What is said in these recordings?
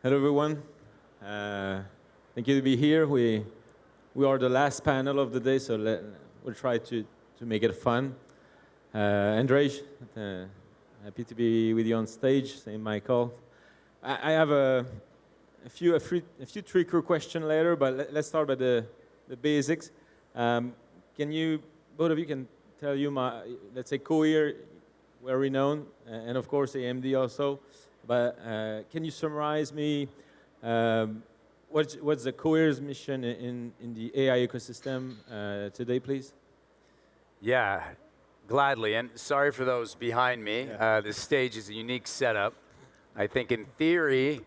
Hello, everyone. Thank you to be here. We are the last panel of the day, so we'll try to make it fun. Andrej, happy to be with you on stage. Same Michael. I have a few trickier questions later, but let's start by the basics. Can you, both of you, can tell you let's say Cohere, we're renowned, and of course AMD also. But can you summarize me what's the Cohere's mission in the AI ecosystem today, please? Yeah, gladly. And sorry for those behind me. Yeah. This stage is a unique setup. I think in theory,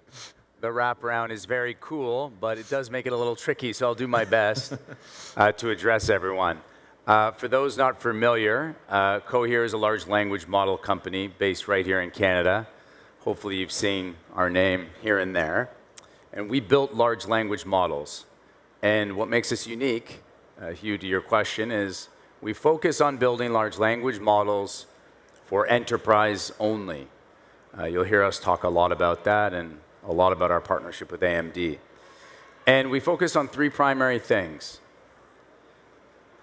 the wraparound is very cool, but it does make it a little tricky, so I'll do my best to address everyone. For those not familiar, Cohere is a large language model company based right here in Canada. Hopefully you've seen our name here and there. And we built large language models. And what makes us unique, Hugh, to your question, is we focus on building large language models for enterprise only. You'll hear us talk a lot about that and a lot about our partnership with AMD. And we focus on three primary things.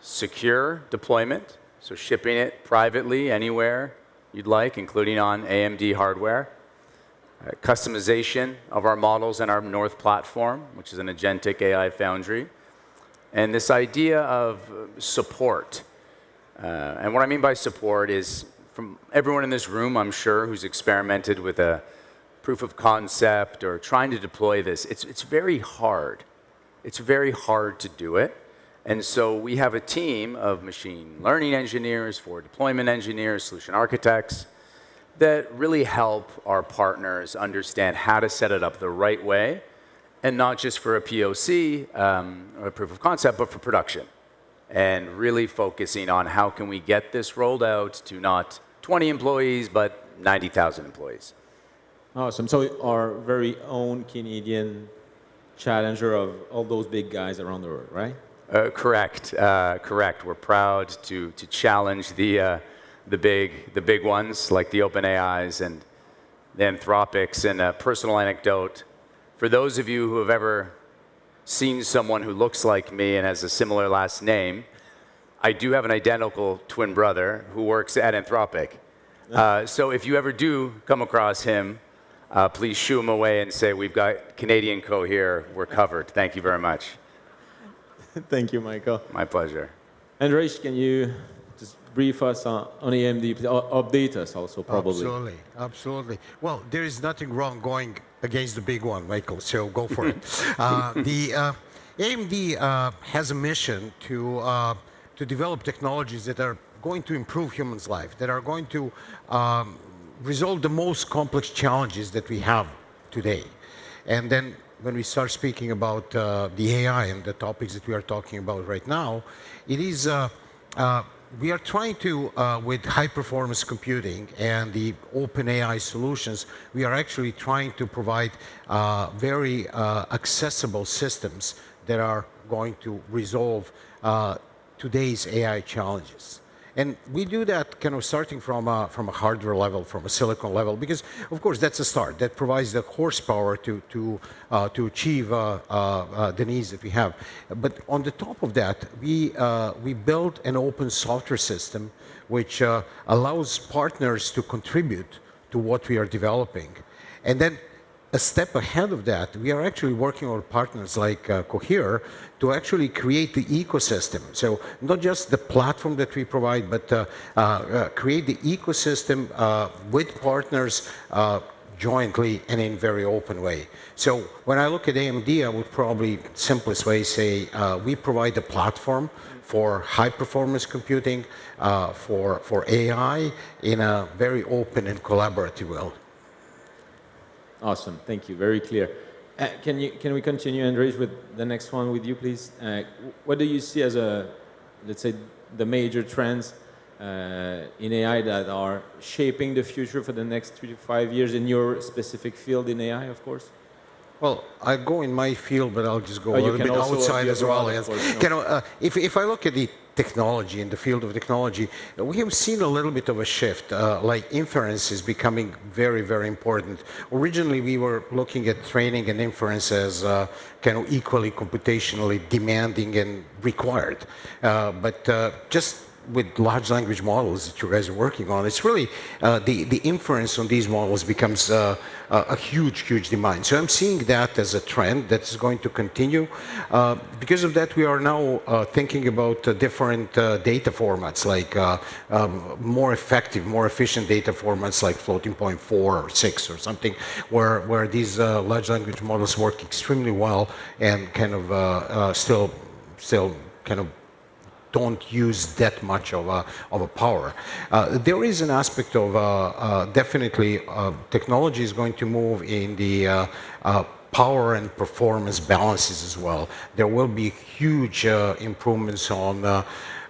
Secure deployment, so shipping it privately anywhere you'd like, including on AMD hardware. Customization of our models in our North platform, which is an agentic AI foundry. And this idea of support. And what I mean by support is, from everyone in this room, I'm sure, who's experimented with a proof of concept or trying to deploy this, it's very hard. It's very hard to do it. And so we have a team of machine learning engineers, for deployment engineers, solution architects, that really help our partners understand how to set it up the right way, and not just for a POC or a proof of concept, but for production. And really focusing on how can we get this rolled out to not 20 employees, but 90,000 employees. Awesome. So our very own Canadian challenger of all those big guys around the world, right? Correct. Correct. We're proud to challenge the big ones like the OpenAIs and the Anthropics. And a personal anecdote, for those of you who have ever seen someone who looks like me and has a similar last name, I do have an identical twin brother who works at Anthropic. So if you ever do come across him, please shoo him away and say, we've got Canadian Cohere, we're covered. Thank you very much. Thank you, Michael. My pleasure. Andrej, can you just brief us on AMD, update us also, probably. Absolutely. Well, there is nothing wrong going against the big one, Michael, so go for it. The AMD has a mission to develop technologies that are going to improve humans' life, that are going to resolve the most complex challenges that we have today. And then when we start speaking about the AI and the topics that we are talking about right now, it is we are trying to, with high-performance computing and the OpenAI solutions, we are actually trying to provide very accessible systems that are going to resolve today's AI challenges. And we do that kind of starting from a hardware level, from a silicon level, because, of course, that's a start. That provides the horsepower to achieve the needs that we have. But on the top of that, we built an open software system which allows partners to contribute to what we are developing. And then a step ahead of that, we are actually working with partners like Cohere to actually create the ecosystem. So not just the platform that we provide, but create the ecosystem with partners jointly and in very open way. So when I look at AMD, I would probably simplest way say we provide a platform for high-performance computing, for AI in a very open and collaborative way. Awesome, thank you, very clear. Can we continue, Andrej, with the next one with you, please? What do you see as let's say, the major trends in AI that are shaping the future for the next 3 to 5 years in your specific field in AI, of course? Well, I go in my field, but I'll just go a little bit outside as well. If I look at the technology, in the field of technology, we have seen a little bit of a shift. Like inference is becoming very, very important. Originally, we were looking at training and inference as kind of equally computationally demanding and required. But just with large language models that you guys are working on, it's really the inference on these models becomes a huge, huge demand. So I'm seeing that as a trend that is going to continue. Because of that, we are now thinking about different data formats, like more effective, more efficient data formats like floating point 4 or 6 or something, where these large language models work extremely well and kind of still kind of don't use that much of a power. There is an aspect of definitely technology is going to move in the power and performance balances as well. There will be huge improvements on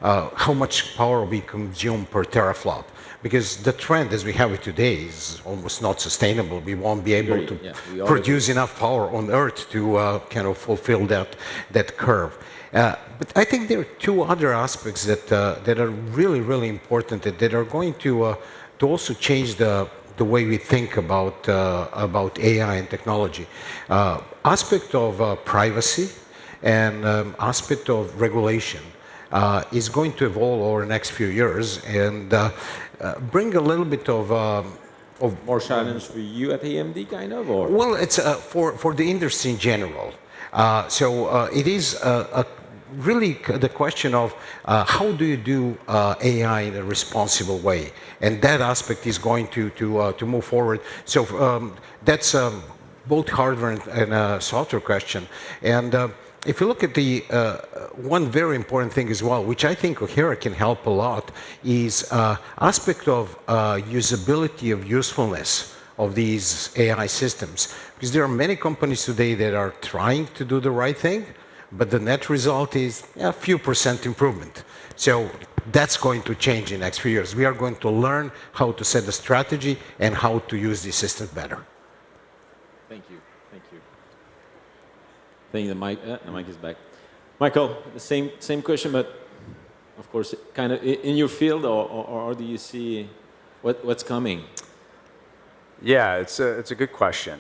how much power we consume per teraflop. Because the trend as we have it today is almost not sustainable. We won't be able to produce enough power on Earth to kind of fulfill that curve. But I think there are two other aspects that are really, really important that are going to also change the way we think about AI and technology. Aspect of privacy and aspect of regulation is going to evolve over the next few years and bring a little bit of More challenge for you at AMD, kind of, or? well, it's for the industry in general. It is really the question of how do you do AI in a responsible way, and that aspect is going to move forward. So that's both hardware and software question. And if you look at the one very important thing as well, which I think Cohere can help a lot, is aspect of usability of usefulness of these AI systems. Because there are many companies today that are trying to do the right thing, but the net result is a few % improvement. So that's going to change in the next few years. We are going to learn how to set a strategy and how to use these systems better. Thank you. Thank you. I think the mic is back. Michael, the same question, but of course, kind of in your field, or do you see what's coming? Yeah, it's a good question.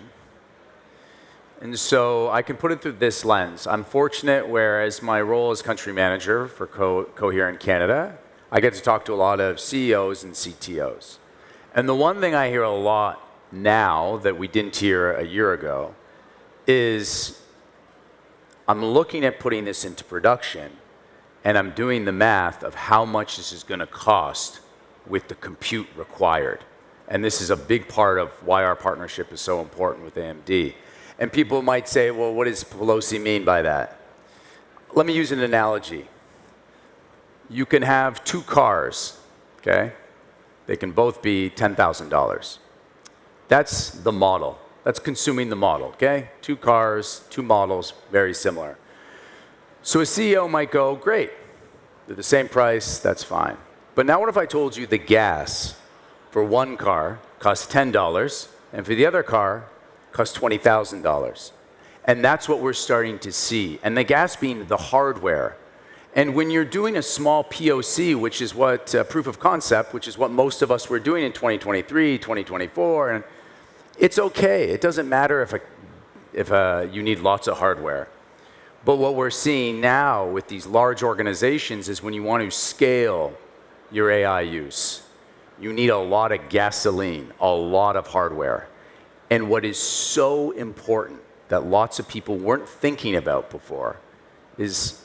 And so I can put it through this lens. I'm fortunate, whereas my role as country manager for Cohere in Canada, I get to talk to a lot of CEOs and CTOs. And the one thing I hear a lot now that we didn't hear a year ago is I'm looking at putting this into production, and I'm doing the math of how much this is going to cost with the compute required. And this is a big part of why our partnership is so important with AMD. And people might say, well, what does Pelosi mean by that? Let me use an analogy. You can have two cars, okay? They can both be $10,000. That's the model. That's consuming the model, okay? Two cars, two models, very similar. So a CEO might go, great, they're the same price, that's fine. But now what if I told you the gas for one car costs $10, and for the other car costs $20,000? And that's what we're starting to see. And the gas being the hardware. And when you're doing a small POC, which is what proof of concept, which is what most of us were doing in 2023, 2024, and it's okay. It doesn't matter if you need lots of hardware. But what we're seeing now with these large organizations is when you want to scale your AI use, you need a lot of gasoline, a lot of hardware. And what is so important that lots of people weren't thinking about before is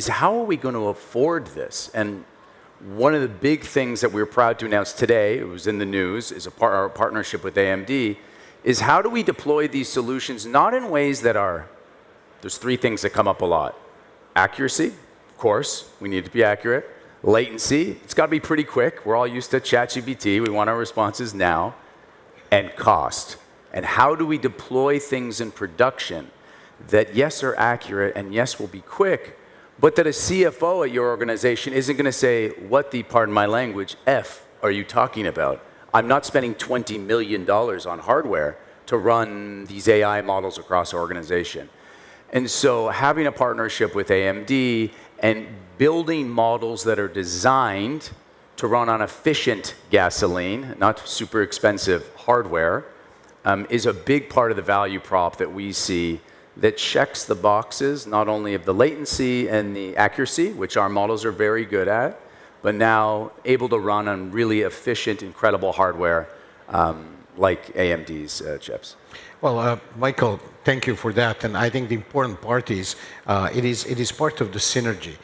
how are we going to afford this? And one of the big things that we're proud to announce today, it was in the news, is our partnership with AMD, is how do we deploy these solutions not in ways that are, there's three things that come up a lot. Accuracy, of course, we need to be accurate. Latency, it's got to be pretty quick. We're all used to ChatGPT. We want our responses now. And cost. And how do we deploy things in production that, yes, are accurate and, yes, will be quick, but that a CFO at your organization isn't going to say, what the, pardon my language, F are you talking about? I'm not spending $20 million on hardware to run these AI models across our organization. And so having a partnership with AMD and building models that are designed to run on efficient gasoline, not super expensive hardware, is a big part of the value prop that we see that checks the boxes, not only of the latency and the accuracy, which our models are very good at, but now able to run on really efficient, incredible hardware like AMD's chips. Well, Michael, thank you for that. And I think the important part is it is part of the synergy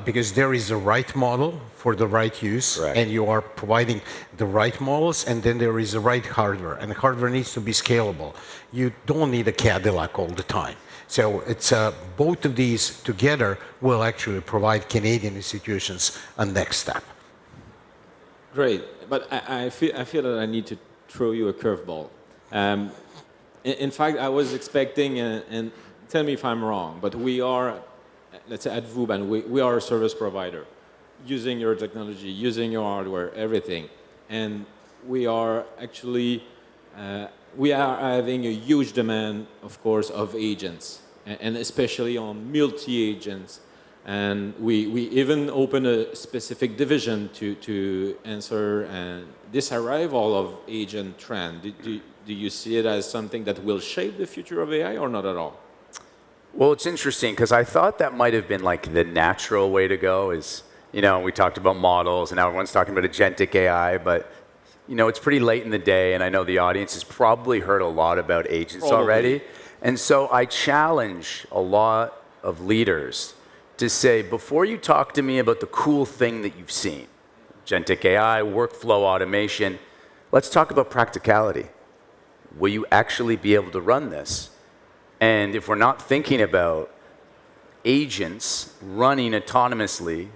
because there is a right model for the right use, Correct. and you are providing the right models, and then there is the right hardware, and the hardware needs to be scalable. You don't need a Cadillac all the time. So it's both of these together will actually provide Canadian institutions a next step. Great, but I feel that I need to throw you a curveball. In fact, I was expecting, and tell me if I'm wrong, but we are, let's say at Vuban, we are a service provider, using your technology, using your hardware, everything. And we are actually, we are having a huge demand, of course, of agents, and especially on multi-agents. And we even open a specific division to answer this arrival of agent trend. Do you see it as something that will shape the future of AI or not at all? Well, it's interesting because I thought that might have been like the natural way to go is, you know, we talked about models and now everyone's talking about agentic AI, but, you know, it's pretty late in the day and I know the audience has probably heard a lot about agents already. And so I challenge a lot of leaders to say, before you talk to me about the cool thing that you've seen, agentic AI, workflow automation, let's talk about practicality. Will you actually be able to run this? And if we're not thinking about agents running autonomously,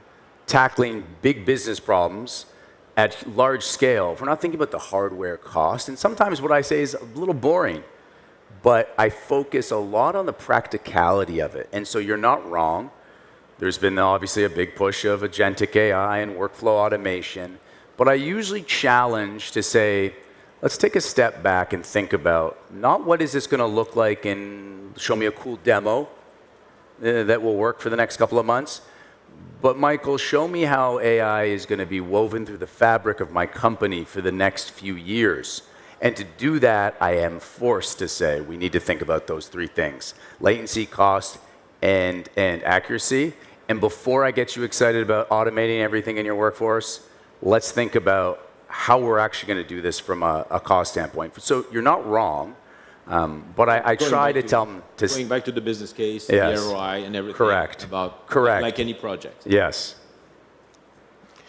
tackling big business problems at large scale, if we're not thinking about the hardware cost, and sometimes what I say is a little boring, but I focus a lot on the practicality of it. And so you're not wrong. There's been obviously a big push of agentic AI and workflow automation, but I usually challenge to say, let's take a step back and think about not what is this going to look like and show me a cool demo that will work for the next couple of months, but Michael, show me how AI is going to be woven through the fabric of my company for the next few years. And to do that, I am forced to say we need to think about those three things: latency, cost, and accuracy. And before I get you excited about automating everything in your workforce, let's think about how we're actually going to do this from a cost standpoint. So you're not wrong, but I try to tell them to... Going back to the business case, yes. the ROI and everything. Correct. About Correct. Like any project. Yes.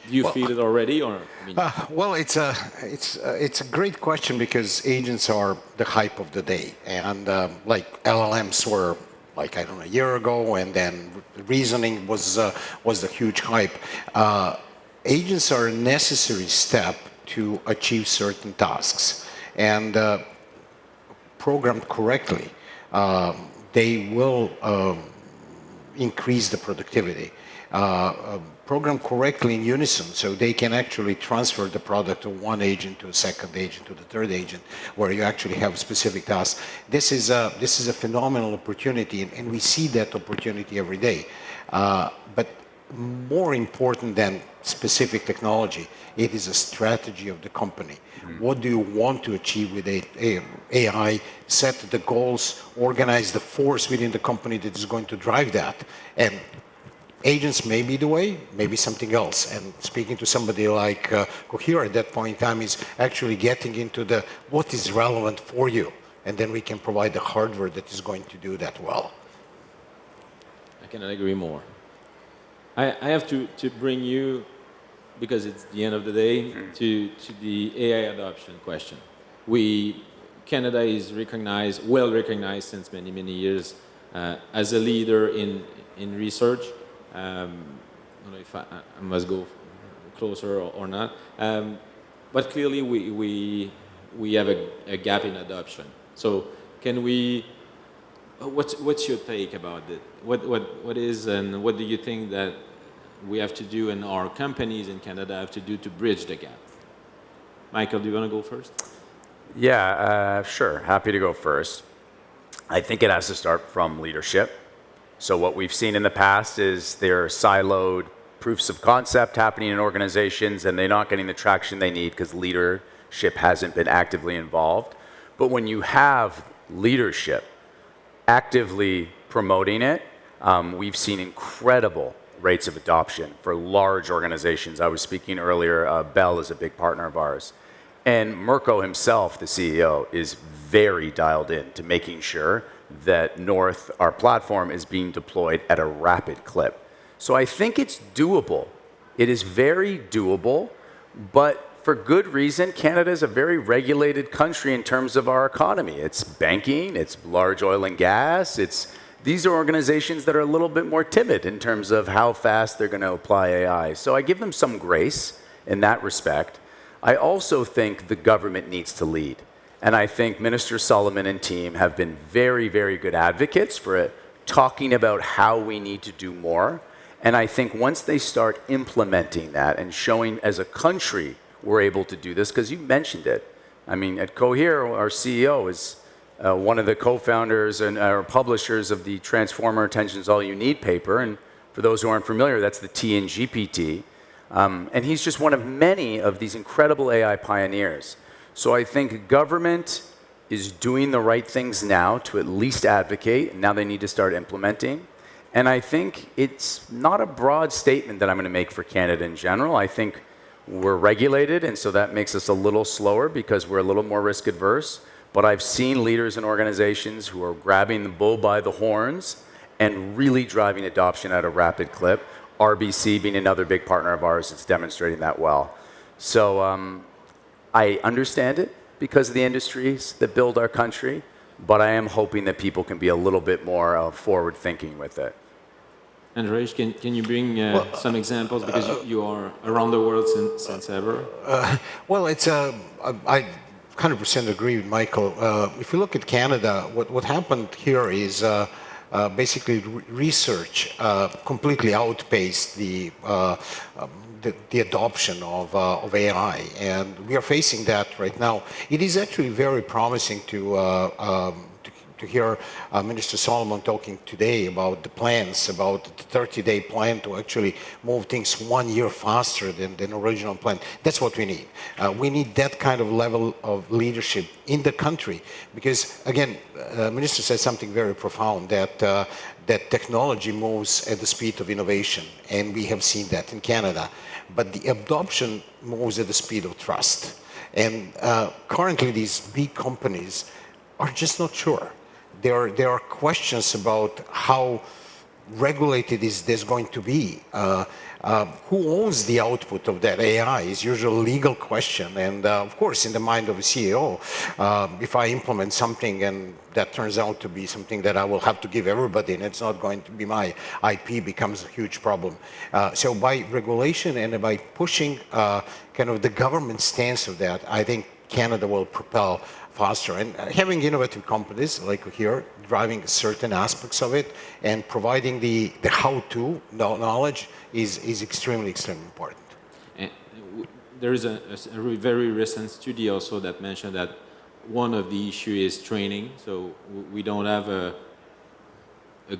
Do you feel it already, or? I mean, Well, it's a great question because agents are the hype of the day, and like LLMs were like I don't know a year ago, and then reasoning was the huge hype. Agents are a necessary step to achieve certain tasks, and programmed correctly, they will increase the productivity. Programmed correctly in unison, so they can actually transfer the product to one agent, to a second agent, to the third agent, where you actually have specific tasks. This is a phenomenal opportunity, and we see that opportunity every day. But more important than specific technology, it is a strategy of the company. What do you want to achieve with AI? Set the goals, organize the force within the company that is going to drive that. And agents may be the way, maybe something else. And speaking to somebody like Cohere at that point in time is actually getting into the what is relevant for you. And then we can provide the hardware that is going to do that well. I cannot agree more. I have to bring you, because it's the end of the day, to the AI adoption question. Canada is well recognized since many, many years as a leader in research. I don't know if I must go closer or not. But clearly we have a gap in adoption. So can we, what's your take about it? What is, and what do you think that we have to do and our companies in Canada have to do to bridge the gap? Michael, do you want to go first? Yeah, sure. Happy to go first. I think it has to start from leadership. So what we've seen in the past is there are siloed proofs of concept happening in organizations, and they're not getting the traction they need because leadership hasn't been actively involved. But when you have leadership actively promoting it, we've seen incredible rates of adoption for large organizations. I was speaking earlier, Bell is a big partner of ours. And Mirko himself, the CEO, is very dialed in to making sure that North, our platform, is being deployed at a rapid clip. So I think it's doable. It is very doable, but for good reason. Canada is a very regulated country in terms of our economy. It's banking, it's large oil and gas, these are organizations that are a little bit more timid in terms of how fast they're going to apply AI. So I give them some grace in that respect. I also think the government needs to lead. And I think Minister Solomon and team have been very, very good advocates for it, talking about how we need to do more. And I think once they start implementing that and showing as a country we're able to do this, because you mentioned it. I mean, at Cohere, our CEO is one of the co-founders and publishers of the Transformer Attention's All You Need paper. And for those who aren't familiar, that's the T in GPT. And he's just one of many of these incredible AI pioneers. So I think government is doing the right things now to at least advocate, and now they need to start implementing. And I think it's not a broad statement that I'm going to make for Canada in general. I think we're regulated, and so that makes us a little slower because we're a little more risk adverse. But I've seen leaders in organizations who are grabbing the bull by the horns and really driving adoption at a rapid clip. RBC being another big partner of ours that's demonstrating that well. So I understand it because of the industries that build our country, but I am hoping that people can be a little bit more forward thinking with it. And Raj, can you bring some examples, because you are around the world since ever? Well, I 100% agree with Michael. If you look at Canada, what happened here is basically research completely outpaced the adoption of AI, and we are facing that right now. It is actually very promising to hear Minister Solomon talking today about the plans, about the 30-day plan to actually move things 1 year faster than original plan. That's what we need. We need that kind of level of leadership in the country, because again, Minister said something very profound, that technology moves at the speed of innovation, and we have seen that in Canada. But the adoption moves at the speed of trust. And currently, these big companies are just not sure. There are questions about how regulated is this going to be. Who owns the output of that AI is usually a legal question. And of course, in the mind of a CEO, if I implement something and that turns out to be something that I will have to give everybody, and it's not going to be my IP, becomes a huge problem. So by regulation and by pushing kind of the government stance of that, I think Canada will propel faster. And having innovative companies like here, driving certain aspects of it and providing the how-to knowledge is extremely, extremely important. And there is a very recent study also that mentioned that one of the issues is training. So we don't have a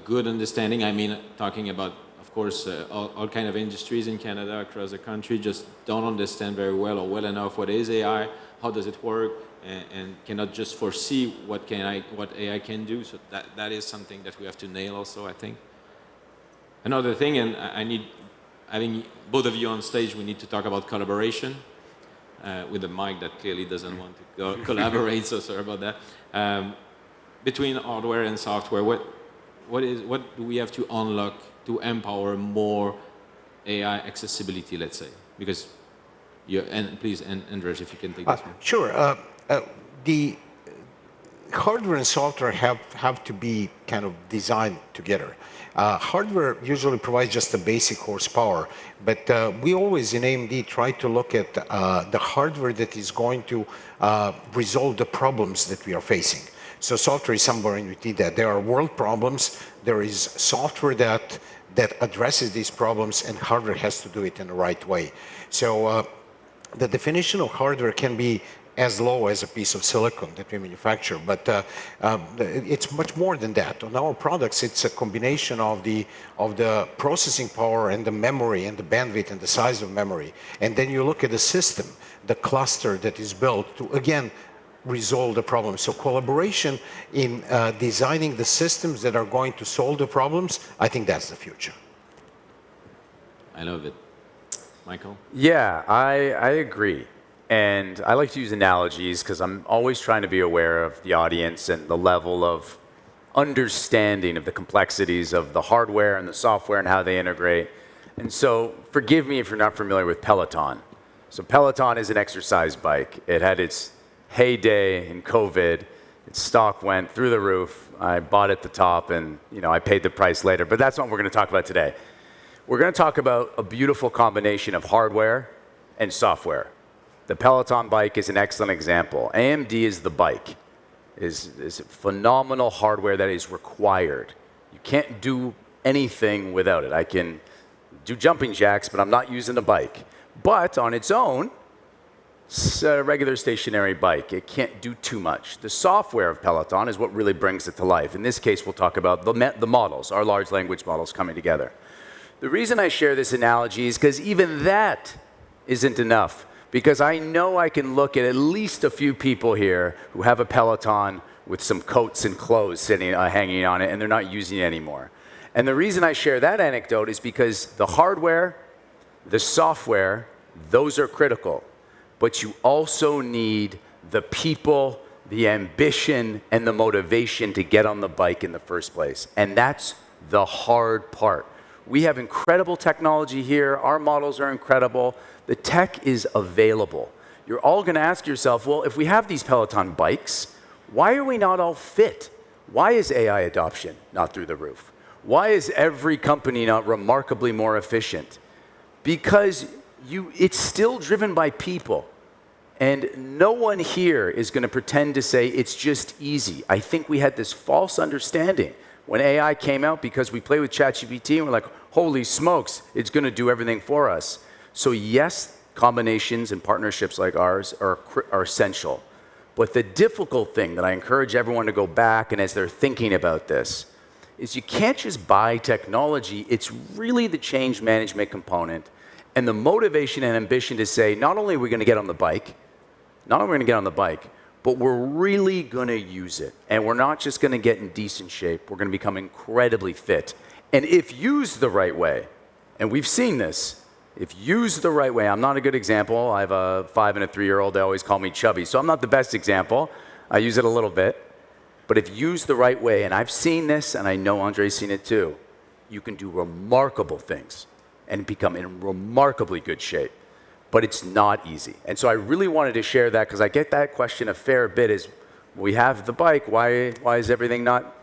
good understanding. I mean, talking about, of course, all kind of industries in Canada across the country just don't understand very well or well enough what is AI, how does it work, and cannot just foresee what AI can do. So that is something that we have to nail also, I think. Another thing, and I think both of you on stage, we need to talk about collaboration with a mic that clearly doesn't want to collaborate, so sorry about that. Between hardware and software, what do we have to unlock to empower more AI accessibility, let's say? Because and please, Andrej, if you can take this one. Sure. The hardware and software have to be kind of designed together. Hardware usually provides just the basic horsepower, but we always in AMD try to look at the hardware that is going to resolve the problems that we are facing. So software is somewhere in between that. There are world problems, there is software that addresses these problems, and hardware has to do it in the right way. So the definition of hardware can be as low as a piece of silicon that we manufacture, but it's much more than that. On our products, it's a combination of the processing power and the memory and the bandwidth and the size of memory. And then you look at the system, the cluster that is built to, again, resolve the problem. So collaboration in designing the systems that are going to solve the problems, I think that's the future. I love it. Michael? Yeah, I agree. And I like to use analogies because I'm always trying to be aware of the audience and the level of understanding of the complexities of the hardware and the software and how they integrate. And so forgive me if you're not familiar with Peloton. So Peloton is an exercise bike. It had its heyday in COVID. Its stock went through the roof. I bought at the top and I paid the price later. But that's not what we're going to talk about today. We're going to talk about a beautiful combination of hardware and software. The Peloton bike is an excellent example. AMD is the bike, is phenomenal hardware that is required. You can't do anything without it. I can do jumping jacks, but I'm not using the bike. But on its own, it's a regular stationary bike. It can't do too much. The software of Peloton is what really brings it to life. In this case, we'll talk about the models, our large language models coming together. The reason I share this analogy is because even that isn't enough. Because I know I can look at least a few people here who have a Peloton with some coats and clothes sitting, hanging on it, and they're not using it anymore. And the reason I share that anecdote is because the hardware, the software, those are critical. But you also need the people, the ambition, and the motivation to get on the bike in the first place. And that's the hard part. We have incredible technology here. Our models are incredible. The tech is available. You're all going to ask yourself, well, if we have these Peloton bikes, why are we not all fit? Why is AI adoption not through the roof? Why is every company not remarkably more efficient? Because it's still driven by people. And no one here is going to pretend to say it's just easy. I think we had this false understanding when AI came out because we play with ChatGPT and we're like, holy smokes, it's going to do everything for us. So yes, combinations and partnerships like ours are essential. But the difficult thing that I encourage everyone to go back and as they're thinking about this is you can't just buy technology. It's really the change management component and the motivation and ambition to say, not only are we going to get on the bike, but we're really going to use it. And we're not just going to get in decent shape. We're going to become incredibly fit. And if used the right way, and we've seen this, if used the right way, I'm not a good example. I have a 5 and a 3-year-old. They always call me chubby. So I'm not the best example. I use it a little bit. But if used the right way, and I've seen this, and I know Andre's seen it too, you can do remarkable things and become in remarkably good shape. But it's not easy. And so I really wanted to share that because I get that question a fair bit is, we have the bike, why is everything not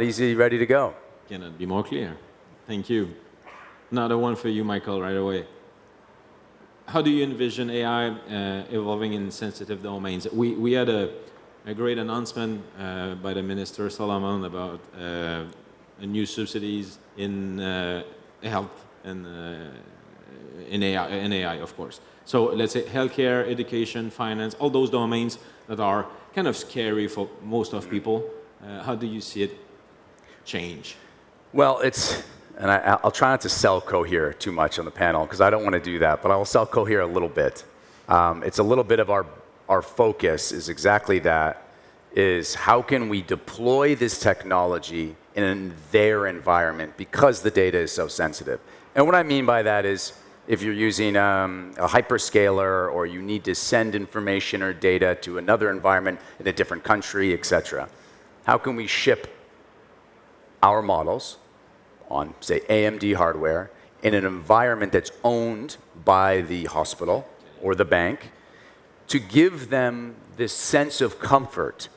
easy, ready to go? Cannot be more clear. Thank you. Another one for you, Michael, right away. How do you envision AI evolving in sensitive domains? We had a great announcement by the Minister Solomon about new subsidies in health and in AI, of course. So let's say healthcare, education, finance, all those domains that are kind of scary for most of people. How do you see it change? Well, and I'll try not to sell Cohere too much on the panel because I don't want to do that, but I will sell Cohere a little bit. It's a little bit of our focus is exactly that, is how can we deploy this technology in their environment because the data is so sensitive. And what I mean by that is if you're using a hyperscaler or you need to send information or data to another environment in a different country, et cetera, how can we ship our models on, say, AMD hardware in an environment that's owned by the hospital or the bank to give them this sense of comfort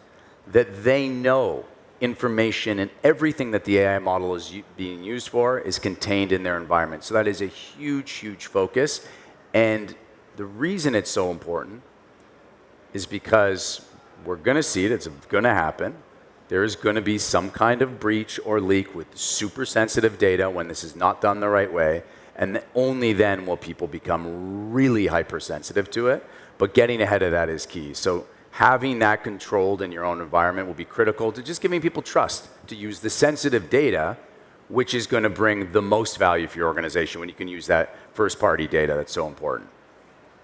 that they know information and everything that the AI model is being used for is contained in their environment. So that is a huge, huge focus. And the reason it's so important is because we're going to see it. It's going to happen. There's going to be some kind of breach or leak with super sensitive data when this is not done the right way. And only then will people become really hypersensitive to it. But getting ahead of that is key. So having that controlled in your own environment will be critical to just giving people trust to use the sensitive data, which is going to bring the most value for your organization when you can use that first-party data that's so important.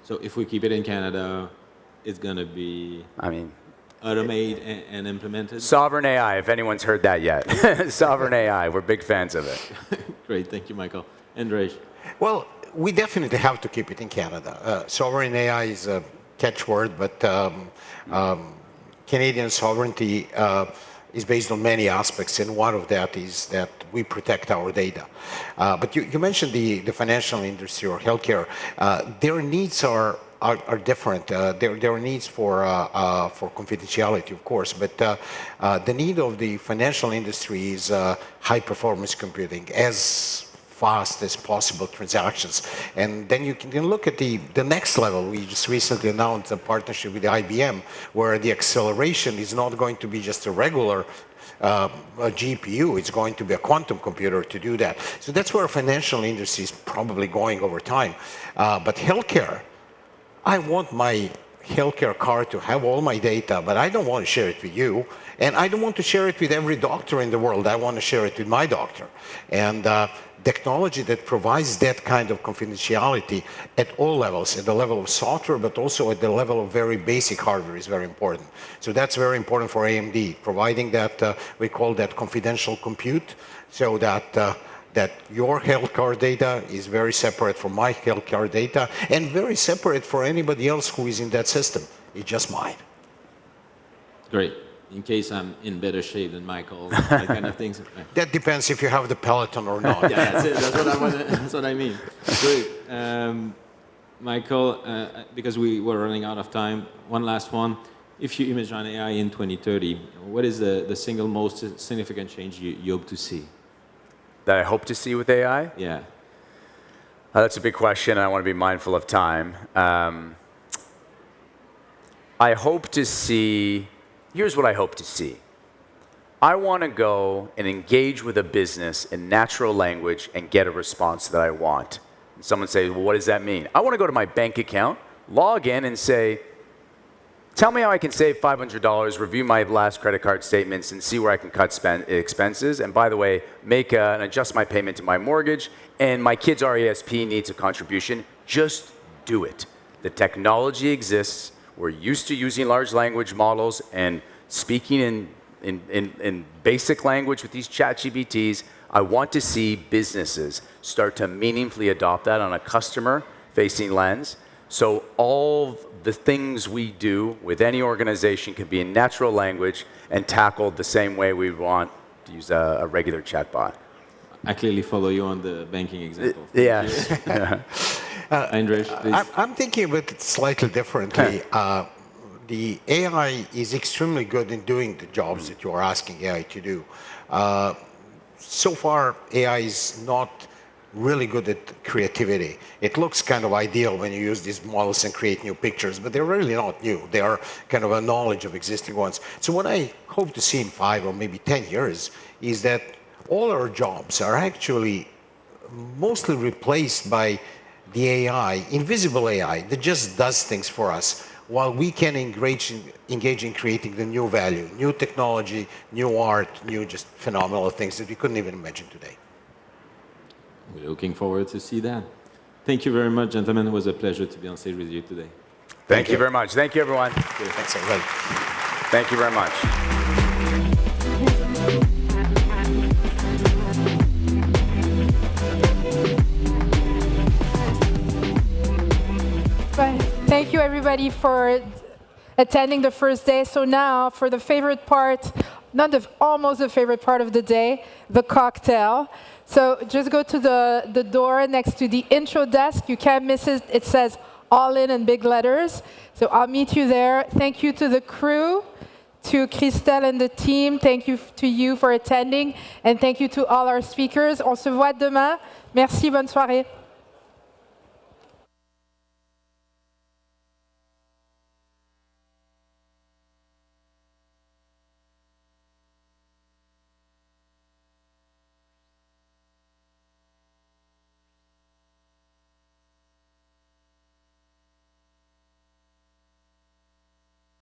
So if we keep it in Canada, it's going to be automated and implemented? Sovereign AI, if anyone's heard that yet. Sovereign AI, we're big fans of it. Great, thank you, Michael. Andrej? Well, we definitely have to keep it in Canada. Sovereign AI is a catchword, but Canadian sovereignty is based on many aspects, and one of that is that we protect our data. But you mentioned the financial industry or healthcare. Their needs are different. There are needs for confidentiality, of course, but the need of the financial industry is high-performance computing, as fast as possible transactions. And then you can look at the next level. We just recently announced a partnership with IBM, where the acceleration is not going to be just a regular a GPU, it's going to be a quantum computer to do that. So that's where financial industry is probably going over time. But healthcare, I want my healthcare card to have all my data, but I don't want to share it with you. And I don't want to share it with every doctor in the world. I want to share it with my doctor. And technology that provides that kind of confidentiality at all levels, at the level of software, but also at the level of very basic hardware is very important. So that's very important for AMD, providing that, we call that confidential compute, so that that your healthcare data is very separate from my healthcare data and very separate for anybody else who is in that system. It's just mine. Great. In case I'm in better shape than Michael, that kind of things. That depends if you have the Peloton or not. Yeah, that's it. That's what I mean. Great. Michael, because we were running out of time, one last one. If you imagine AI in 2030, what is the single most significant change you hope to see? That I hope to see with AI? Yeah. That's a big question, and I want to be mindful of time. I hope to see, here's what I hope to see. I want to go and engage with a business in natural language and get a response that I want. And someone says, well, what does that mean? I want to go to my bank account, log in and say, tell me how I can save $500, review my last credit card statements, and see where I can cut expenses. And by the way, make and adjust my payment to my mortgage, and my kid's RESP needs a contribution. Just do it. The technology exists. We're used to using large language models and speaking in basic language with these ChatGPTs. I want to see businesses start to meaningfully adopt that on a customer-facing lens. So all the things we do with any organization can be in natural language and tackled the same way we want to use a regular chatbot. I clearly follow you on the banking example. Yes. Andrej, please. I'm thinking about it slightly differently. The AI is extremely good in doing the jobs that you are asking AI to do. So far, AI is not really good at creativity. It looks kind of ideal when you use these models and create new pictures, but they're really not new. They are kind of a knowledge of existing ones. So what I hope to see in 5 or maybe 10 years is that all our jobs are actually mostly replaced by the AI, invisible AI, that just does things for us, while we can engage in creating the new value, new technology, new art, new just phenomenal things that we couldn't even imagine today. We're looking forward to see that. Thank you very much, gentlemen. It was a pleasure to be on stage with you today. Thank you very much. Thank you, everyone. Thanks, everybody. Thank you very much. Thank you, everybody, for attending the first day. So now, for the favorite part, almost the favorite part of the day, the cocktail. So just go to the door next to the intro desk. You can't miss it. It says all in big letters. So I'll meet you there. Thank you to the crew, to Christelle and the team. Thank you to you for attending. And thank you to all our speakers. On se voit demain. Merci, bonne soirée.